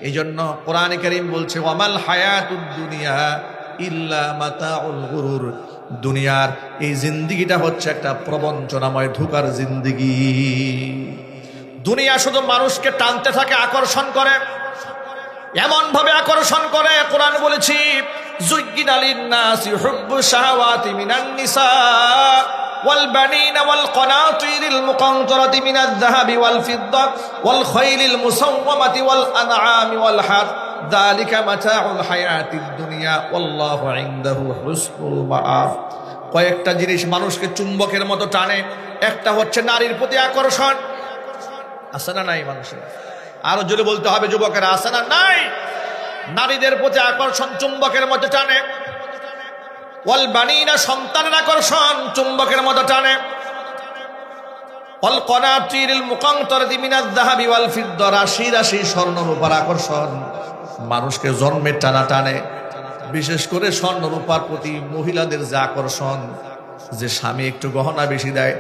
এই জন্য কোরআনে কারীম বলছে ওয়ামাল হায়াতুদ দুনিয়া ইল্লা মাতাউল গুরুর, দুনিয়ার এই জিন্দেগিটা হচ্ছে একটা প্রবঞ্চনাময় ধোঁকার জিন্দেগি। দুনিয়া শুধু মানুষকে টানতে থাকে, আকর্ষণ করে, এমন ভাবে আকর্ষণ করে কোরআন বলেছি যুজ্জিনা লিন-নাসি হুব্বুশ শাহাওয়াতি মিনান নিসা ওয়াল বানিনা ওয়াল কানাতিরিল মুকানতারাতি মিনাজ যাহাবি ওয়াল ফিদ্দা ওয়াল খাইলিল মুসাওওয়ামাতি ওয়াল আনআমি ওয়াল হার যালিকা মাতাউল হায়াতিদ দুনিয়া ওয়াল্লাহু ইনদাহু হুসনুল মাআব। কয়েকটা জিনিস মানুষকে চুম্বকের মতো টানে। একটা হচ্ছে নারীর প্রতি আকর্ষণ, আছে না নাই মানুষের? আরো জোরে বলতে হবে যুবকেরা, আছে না নাই? নারীদের প্রতি আকর্ষণ চুম্বকের মতো টানে। ওয়াল বানিনা, সন্তানের আকর্ষণ চুম্বকের মতো টানে। ওয়াল কানাতিরিল মুকানতারাতি মিনাজ যাহাবি ওয়াল ফিদ্দা, রাশি রাশি স্বর্ণ রূপার আকর্ষণ মানুষকে জন্মের টানা টানে। বিশেষ করে স্বর্ণ রূপার প্রতি মহিলাদের যে আকর্ষণ, যে স্বামী একটু গহনা বেশি দেয়,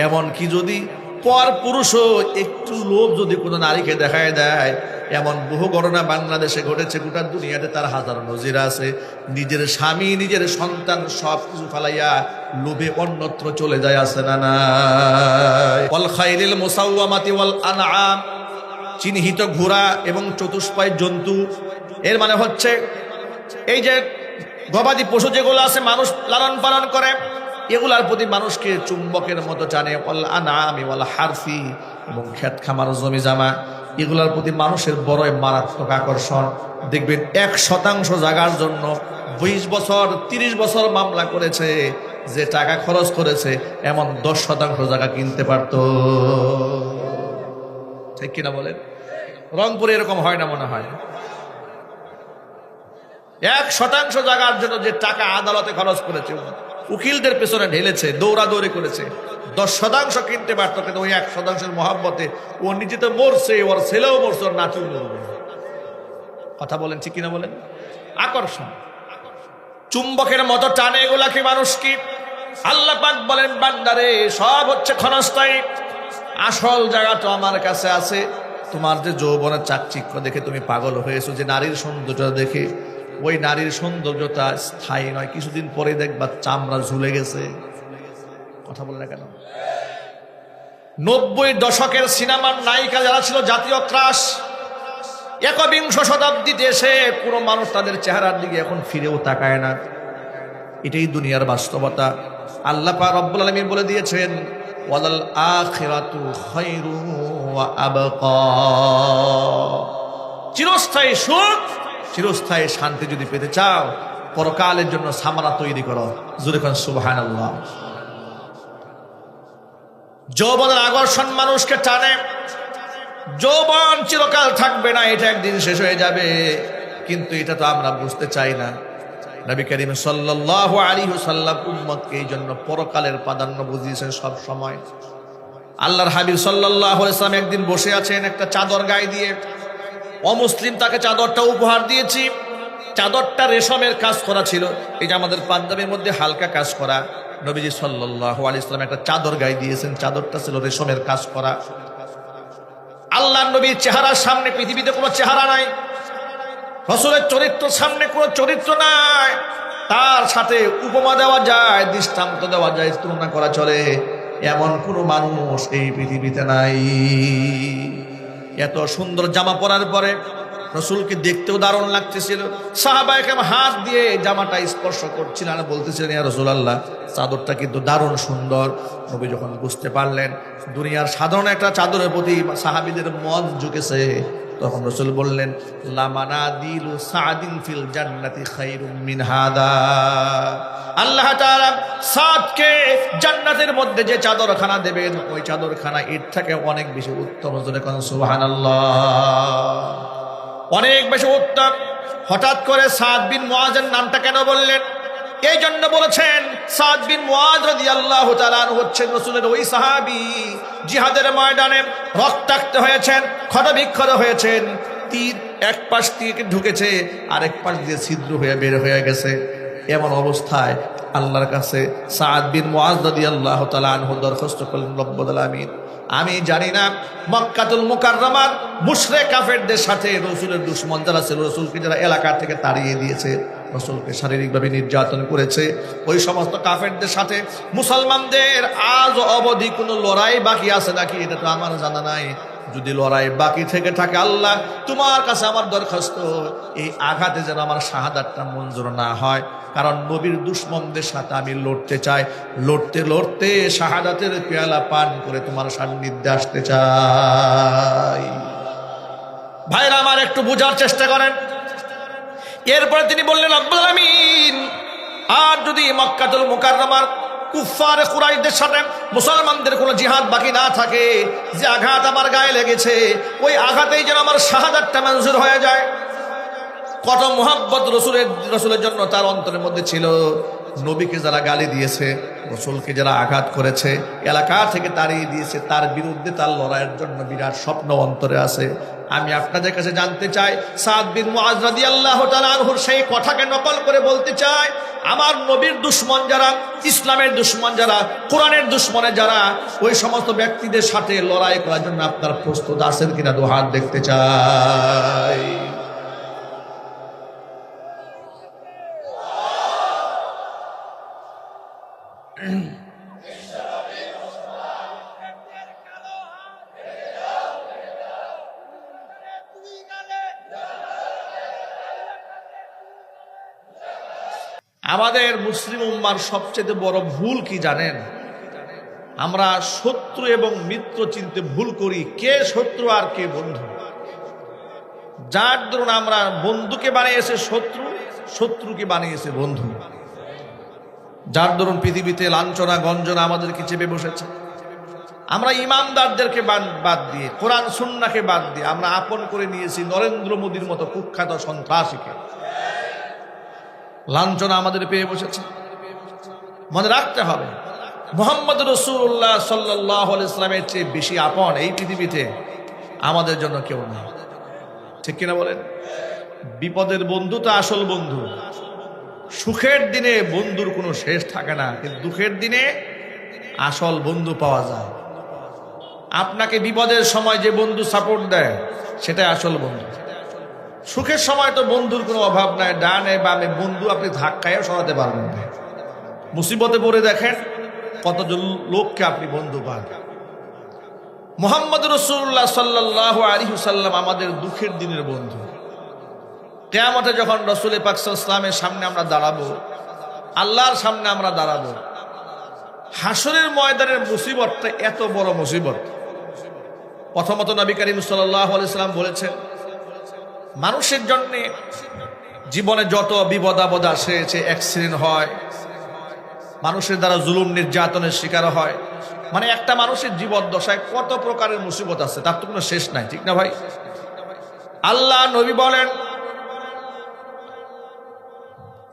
এমন কি যদি পর পুরুষও একটু লোভ যদি কোনো নারীকে দেখায় দেয়, এমন বহু ঘটনা বাংলাদেশে ঘটেছে, গোটা দুনিয়াতে তার হাজার নজির আছে। নিজের স্বামী, নিজের সন্তান সব কিছু ফালাইয়া লোভে অন্যত্র চলে যায়, আছে না নাই? ওয়াল খাইলিল মুসাওওয়ামাতি ওয়াল আনআম, চিহ্নিত ঘোড়া এবং চতুষ্পায় জন্তু। এর মানে হচ্ছে এই যে গবাদি পশু যেগুলো আছে মানুষ লালন পালন করে, এগুলার প্রতি মানুষকে চুম্বকের মতো টানে। ওয়াল আনআমি ওয়াল হারফি, এবং ক্ষেত খামার জমি জামা, এগুলার প্রতি মানুষের বড়ই মারাত্মক আকর্ষণ। দেখবেন 1% জায়গার জন্য 20 বছর 30 বছর মামলা করেছে, যে টাকা খরচ করেছে এমন 10% জায়গা কিনতে পারত। ঠিক কিনা বলেন? রংপুরে এরকম হয় না মনে হয়? 1% জায়গার জন্য যে টাকা আদালতে খরচ করেছে, উকিলদের পেছনে ঢেলেছে, দৌড়াদৌড়ি করেছে, 10% কিনতে পারতো, কিন্তু ওই 1%-এর মহাব্বতে ও নিজে তো মরছে, ওর ছেলেও মরছে, ওর নাতিও মরবে। কথা বলেন ঠিক কিনা বলেন? আকর্ষণ চুম্বকের মতো টানে এগুলাকে মানুষ। কি আল্লাহ পাক বলেন, বান্দারে সব হচ্ছে ক্ষণস্থায়ী, আসল জায়গা তো আমার কাছে আছে। তোমার যে যৌবনের চাকচিক্য দেখে তুমি পাগল হয়েছো, যে নারীর সৌন্দর্য দেখে, ওই নারীর সৌন্দর্যতা স্থায়ী নয়, কিছুদিন পরে দেখবা চামড়া ঝুলে গেছে। কথা বল না কেন? 90 দশকের সিনেমার নায়িকা যারা ছিল জাতীয় ক্রাশ, 21 শতাব্দীতে এসে কোনো মানুষ তাদের চেহারার দিকে এখন ফিরেও তাকায় না। এটাই দুনিয়ার বাস্তবতা। আল্লাহ পাক রব্বুল আলামিন বলে দিয়েছেন, ওয়ালাল আখিরাতু খায়রু ওয়া আবকা, চিরস্থায়ী সুখ, চিরস্থায়ী শান্তি যদি পেতে চাও, পরকালের জন্য সামানা তৈরি করো। জোরে কোন সুবহানাল্লাহ। যৌবনের আকর্ষণ মানুষকে টানে। যৌবন চিরকাল থাকবে না, এটা একদিন শেষ হয়ে যাবে, কিন্তু এটা তো আমরা বুঝতে চাই না। নবী করিম সাল্লাল্লাহু আলাইহি ওয়াসাল্লাম উম্মতকে এই জন্য পরকালের প্রাধান্য বুঝিয়েছেন সব সময়। আল্লাহর হাবিব সাল্লাল্লাহু আলাইহি ওয়াসাল্লাম একদিন বসে আছেন, একটা চাদর গায়ে দিয়ে, অমুসলিম তাকে চাদরটা উপহার দিয়েছি। চাদরটা রেশমের কাজ করা ছিল, এই যে আমাদের পাঞ্জাবির মধ্যে হালকা কাজ করা। নবীজি সাল্লাল্লাহু আলাইহি ওয়াসাল্লাম একটা চাদর গায়ে দিয়েছেন, চাদরটা ছিল রেশমের কাজ করা। আল্লাহর নবীর চেহারার সামনে পৃথিবীতে কোনো চেহারা নাই, রাসূলের চরিত্রের সামনে কোনো চরিত্র নাই। তার সাথে উপমা দেওয়া যায়, দৃষ্টান্ত দেওয়া যায়, তুলনা করা চলে, এমন কোনো মানুষ এই পৃথিবীতে নাই। এত সুন্দর জামা পরার পরে রাসূলকে দেখতেও দারুণ লাগতেছিল। সাহাবায়ে কেরাম হাত দিয়ে জামাটা স্পর্শ করছিলেন, বলতেছিলেন, ইয়া রাসূলুল্লাহ, চাদরটা কিন্তু দারুণ সুন্দর। নবী যখন বুঝতে পারলেন দুনিয়ার সাধারণ একটা চাদরের প্রতি সাহাবীদের মন ঝুঁকেছে, তখন রাসূল বললেন, লামানাদিলু সাদিন ফিল জান্নাতি খায়রুম মিন হাদা। আল্লাহ তাআলা সাদকে জান্নাতের মধ্যে যে চাদরখানা দেবেন, ওই চাদরখানা এর থেকে অনেক বেশি উত্তম। সুবহানাল্লাহ, অনেক বেশি উত্তম। হঠাৎ করে সাদ বিন মুআযের নামটা কেন বললেন? এই জন্য বলেছেন, সাদ বিন মুআয রাদিয়াল্লাহু তাআলা আনহু হচ্ছেন রাসূলের ওই সাহাবী, জিহাদের ময়দানে রক্তাক্ত হয়েছেন, ক্ষতবিক্ষত হয়েছেন, তীর এক পাশ থেকে ঢুকেছে, আরেক পাশ দিয়ে ছিদ্র হয়ে বের হয়ে গেছে। এমন অবস্থায় আল্লাহর কাছে সাদ বিন মুআয রাদিয়াল্লাহু তাআলা আনহু দরখাস্ত করলেন, রব্বুল আলামিন, আমি জানি না মক্কাতুল মুকাররমার মুশরিক কাফেরদের সাথে রাসূলের দুশমন যারা ছিল, রাসূলকে যারা এলাকা থেকে তাড়িয়ে দিয়েছে, রাসূলকে শারীরিকভাবে নির্যাতন করেছে, ওই সমস্ত কাফেরদের সাথে মুসলমানদের আজ অবধি কোনো লড়াই বাকি আছে নাকি এটা তো আমার জানা নাই। যদি লড়াই বাকি থেকে থাকে, আল্লাহ তোমার কাছে আমার দরখাস্ত, এই আঘাতে যেন আমার শাহাদাতটা মঞ্জুর না হয়, কারণ নবীর দুশমনদের সাথে আমি লড়তে চাই, লড়তে লড়তে শাহাদাতের পেয়ালা পান করে তোমার সান্নিধ্যে আসতে চাই। ভাইরা আমার, একটু বোঝার চেষ্টা করেন। এরপরে তিনি বললেন, রব্বুল আলামিন, আর যদি মক্কাতুল মুকাররমার কুফফার কুরাইশদের সাথে মুসলমানদের কোনো জিহাদ বাকি না থাকে, যে আঘাত আমার গায়ে লেগেছে ওই আঘাতেই যেন আমার শাহাদাতটা মঞ্জুর হয়ে যায়। কত মুহাব্বত রসুলের জন্য তার অন্তরের মধ্যে ছিল। নবীকে যারা গালি দিয়েছে, রসুলকে যারা আঘাত করেছে, এলাকা থেকে তাড়িয়ে দিয়েছে, তার বিরুদ্ধে তার লড়াইয়ের জন্য বিরাট স্বপ্ন অন্তরে আছে। আমি আপনাদের কাছে জানতে চাই, সাদ বিন মুআজ রাদিয়াল্লাহু তাআলা আনহুর সেই কথাকে নকল করে বলতে চাই, আমার নবীর দুশমন যারা, ইসলামের দুশমন যারা, কোরআনের দুশমনে যারা, ওই সমস্ত ব্যক্তিদের সাথে লড়াই করার জন্য আপনার প্রস্তুত আছেন কিনা দু হাত দেখতে চাই। আমাদের মুসলিম উম্মার সবচেয়ে বড় ভুল কি জানেন? আমরা শত্রু এবং মিত্র চিনতে ভুল করি, কে শত্রু আর কে বন্ধু। যার ধরুন আমরা বন্ধুকে বানিয়েছে শত্রু, শত্রুকে বানিয়েছে বন্ধু। যার ধরুন পৃথিবীতে লাঞ্ছনা গঞ্জনা আমাদেরকে চেপে বসেছে, আমরা ইমানদারদেরকে বাদ দিয়ে, কোরআন সুন্নাহকে বাদ দিয়ে আমরা আপন করে নিয়েছি নরেন্দ্র মোদীর মতো কুখ্যাত সন্ত্রাসীকে। লাঞ্ছনা আমাদের পেয়ে বসেছে। মনে রাখতে হবে, মুহাম্মদ রাসূলুল্লাহ সাল্লাল্লাহু আলাইহি ওয়াসাল্লামের চেয়ে বেশি আপন এই পৃথিবীতে আমাদের জন্য কেউ নেই। ঠিক কিনা বলেন? বিপদের বন্ধু তো আসল বন্ধু। সুখের দিনে বন্ধুর কোনো শেষ থাকে না, কিন্তু দুঃখের দিনে আসল বন্ধু পাওয়া যায়। আপনাকে বিপদের সময় যে বন্ধু সাপোর্ট দেয় সেটাই আসল বন্ধু। সুখের সময় তো বন্ধুর কোনো অভাব নাই, ডানে বামে বন্ধু আপনি ধাক্কায়ও সরাতে পারবেন না। মুসিবতে পড়ে দেখেন কতজন লোককে আপনি বন্ধু পান। মুহাম্মদ রাসূলুল্লাহ সাল্লাল্লাহু আলাইহি ওয়াসাল্লাম আমাদের দুঃখের দিনের বন্ধু। কিয়ামতে যখন রাসূল পাক সাল্লাল্লাহু আলাইহি ওয়াসাল্লামের সামনে আমরা দাঁড়াবো, আল্লাহর সামনে আমরা দাঁড়াবো, হাসরের ময়দানের মুসিবতটা এত বড় মুসিবত। প্রথমত নবী করিম সাল্লাল্লাহু আলাইহি ওয়াসাল্লাম বলেছেন, মানুষের জন্য জীবনে যত বিপদ আপদ আসে, অ্যাক্সিডেন্ট হয়, মানুষের দ্বারা জুলুম নির্যাতনের শিকার হয়, মানে একটা মানুষের জীবদ্দশায় কত প্রকারের মুসিবত আছে, তার তো কোনো শেষ নাই। ঠিক না ভাই? আল্লাহ নবী বলেন,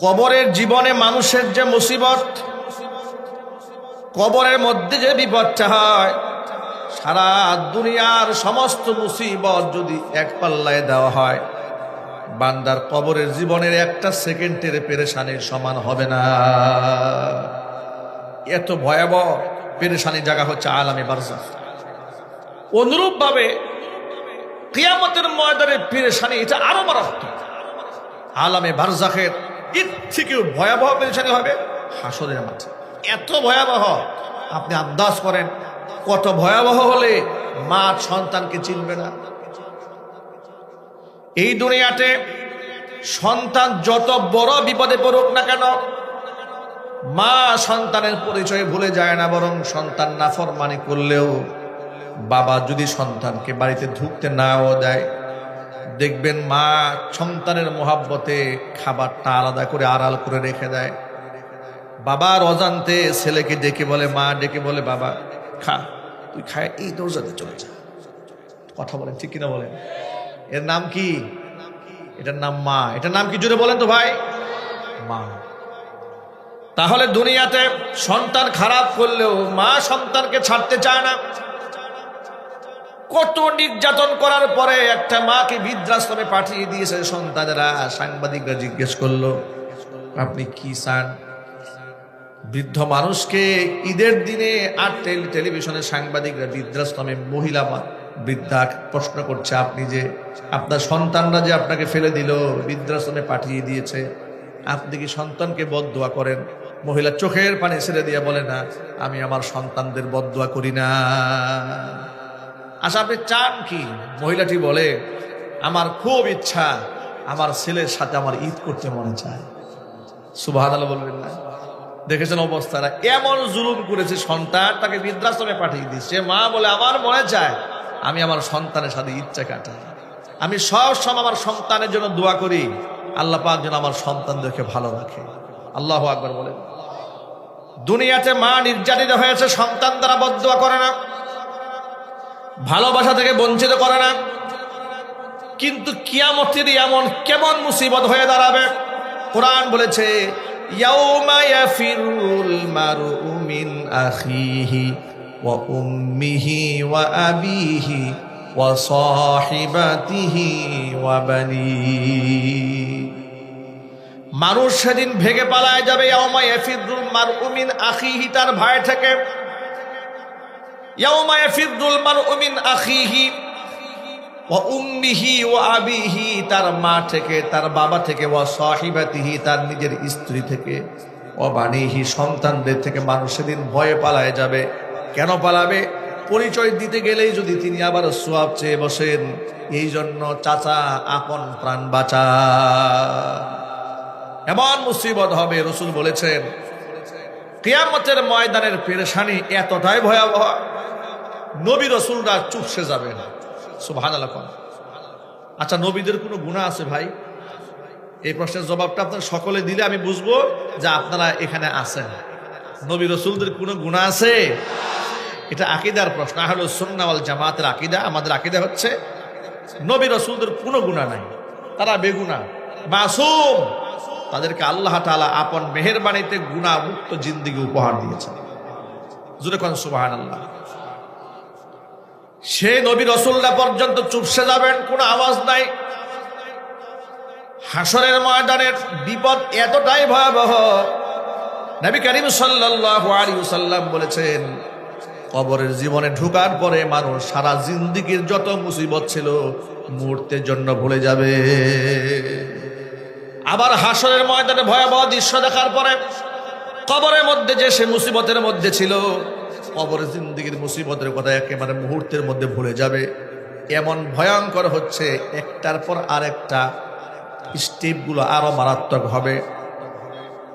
কবরের জীবনে মানুষের যে মুসিবত, কবরের মধ্যে যে বিপদটা হয়, সারা দুনিয়ার সমস্ত মুসিবত যদি এক পাল্লায় দেওয়া হয়, বান্দার কবরের জীবনের একটা সেকেন্ডের পেরেশানির সমান হবে না। এত ভয়াবহ পেরেশানির জায়গা হচ্ছে আলামে বারজাখ। অনুরূপ ভাবে কিয়ামতের ময়দানের পেরেশানি এটা আরো মারাত্মক। আলামে বারজাখের এর থেকেও ভয়াবহ পেরেশানি হবে হাসরের মাঠে। এত ভয়াবহ, আপনি আন্দাজ করেন কত ভয়াবহ হলে মা সন্তানকে চিনবে না। এই দুনিয়াতে সন্তান যত বড় বিপদে পড়ুক না কেন, মা সন্তানের পরিচয় ভুলে যায় না, বরং সন্তান নাফরমানি করলেও বাবা যদি সন্তানকে বাড়িতে ঢুকতে নাও দেয়, দেখবেন মা সন্তানের মোহাব্বতে খাবারটা আলাদা করে আড়াল করে রেখে দেয়। বাবার অজান্তে ছেলেকে ডেকে বলে, মা ডেকে বলে, বাবা খা, তুই খায় এই দরজাতে চলে যা। কথা বলেন ঠিক কিনা বলেন? এর নাম কি? এটার নাম মা। এটার নাম কি জোরে বলেন তো ভাই? মা। তাহলে দুনিয়াতে সন্তান খারাপ করলেও মা সন্তানকে ছাড়তে চায় না। কত নির্যাতন করার পরে একটা মাকে বৃদ্ধাশ্রমে পাঠিয়ে দিয়েছে সন্তানেরা। সাংবাদিকরা জিজ্ঞেস করলো, আপনি কি চান? বৃদ্ধ মানুষকে ঈদের দিনে আর টেলিভিশনে সাংবাদিকরা বৃদ্ধাশ্রমে মহিলা বৃদ্ধা প্রশ্ন করছে, আপনি যে আপনার সন্তানরা যে আপনাকে ফেলে দিল, বৃদ্ধাশ্রমে পাঠিয়ে দিয়েছে, আপনি কি সন্তানকে বদদুয়া করেন? মহিলা চোখের পানি ছেড়ে দিয়ে বলে, না, আমি আমার সন্তানদের বদদুয়া করি না। আচ্ছা, আপনি চান কি? মহিলাটি বলে, আমার খুব ইচ্ছা, আমার ছেলের সাথে আমার ঈদ করতে মনে চায়। সুবহানাল্লাহ বলবেন না? দেখেছেন অবস্থাটা, এমন জুলুম করেছে, সন্তান তাকে বৃদ্ধাশ্রমে পাঠিয়ে দিচ্ছে, মা বলে আমার মনে চায় আমি আমার সন্তানের সাথে ইচ্ছা কাটাই, আমি সব সময় আমার সন্তানের জন্য দোয়া করি, আল্লাহ পাক যেন আমার সন্তানদেরকে ভালো রাখে। আল্লাহু আকবার বলেন। দুনিয়াতে মা নির্যাতিত হয়েছে, সন্তান দ্বারা বদদুয়া করে না, ভালোবাসা থেকে বঞ্চিত করে না, কিন্তু কিয়ামতের এমন কেমন মুসিবত হয়ে দাঁড়াবে। কোরআন বলেছে, ইয়াউমা ইয়াফিরুল মারউ মিন আখিহি ওয়া উম্মিহি ওয়া আবিহি ওয়া সাহিবাতিহি ওয়া বানিহি। মানুষ সেদিন ভেগে পালায় যাবে। ইয়াউমা ইয়াফিরুল মারউ মিন আখিহি, তার ভাই থেকে। ইয়াউমা ইয়াফিরুল মারউ মিন আখিহি ওয়া উম্মিহি ওয়া আবিহি, তার মা থেকে, তার বাবা থেকে, ওয়া সাহিবাতিহি, তার নিজের স্ত্রী থেকে, ওয়া বানিহি, সন্তানদের থেকে মানুষ সেদিন ভয়ে পালায় যাবে। কেন পালাবে? পরিচয় দিতে গেলেই যদি তিনি আবার সোয়াব চেয়ে বসেন, এই জন্য চাচা আপন প্রাণ বাঁচা। এমন মুসিবত হবে, রাসূল বলেছেন কিয়ামতের ময়দানের পেরেশানি এতটাই ভয়াবহ, নবী রাসূলরা চুপসে যাবে না। সুবহানাল্লাহ। আচ্ছা, নবীদের কোনো গুনাহ আছে ভাই? এই প্রশ্নের জবাবটা আপনারা সকলে দিলে আমি বুঝবো যে আপনারা এখানে আছেন। নবী রাসূলদের কোনো গুনাহ আছে? এটা আকীদার প্রশ্ন। আহলুস সুন্নাহ ওয়াল জামাতের আকীদা, আমাদের আকীদা হচ্ছে নবী রাসূলদের কোনো গুনাহ নাই, তারা বেগুনাহ, মাসুম। তাদেরকে আল্লাহ তাআলা আপন মেহেরবানিতে গুনাহ মুক্ত জিন্দেগি উপহার দিয়েছেন। জোরে কোন সুবহানাল্লাহ। সে নবী রাসূলরা পর্যন্ত চুপসে যাবেন, কোনো আওয়াজ নাই। হাসরের ময়দানের বিপদ এতটাই ভয়াবহ, নবী করিম সাল্লাল্লাহু আলাইহি ওয়াসাল্লাম বলেছেন, কবরের জীবনে ঢোকার পরে মানুষ সারা জিন্দেগীর যত মুসিবত ছিল মুহূর্তের জন্য ভুলে যাবে। আবার হাসরের ময়দানে ভয়াবহ দৃশ্য দেখার পরে কবরের মধ্যে যে সে মুসিবতের মধ্যে ছিল, কবরের জিন্দেগীর মুসিবতের কথা একেবারে মুহূর্তের মধ্যে ভুলে যাবে। এমন ভয়ঙ্কর হচ্ছে, একটার পর আরেকটা স্টেপগুলো আরো মারাত্মক হবে,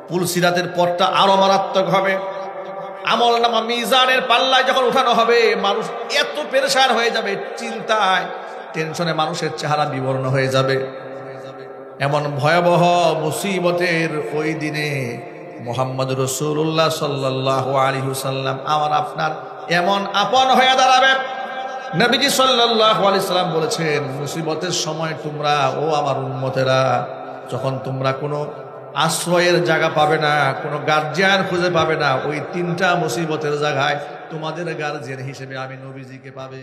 পুলসিরাতের পথটা আরো মারাত্মক হবে। আমলনামা মিজানের পাল্লায় যখন উঠানো হবে, মানুষ এত পেরেশান হয়ে যাবে, চিন্তায় টেনশনে মানুষের চেহারা বিবর্ণ হয়ে যাবে। এমন ভয়াবহ মুসিবতের ওই দিনে মুহাম্মদ রাসূলুল্লাহ সাল্লাল্লাহু আলাইহি ওয়াসাল্লাম আমার আপনার এমন আপন হয়ে দাঁড়াবে। নবীজি সাল্লাল্লাহু আলাইহি ওয়াসাল্লাম বলেছেন, মুসিবতের সময় তোমরা, ও আমার উম্মতেরা, যখন তোমরা কোনো আশ্রয়ের জায়গা পাবে না, কোনো গার্জিয়ান খুঁজে পাবে না, ওই তিনটা মুসিবতের জায়গায় তোমাদের গার্জিয়ান হিসেবে আমি নবীজিকে পাবে।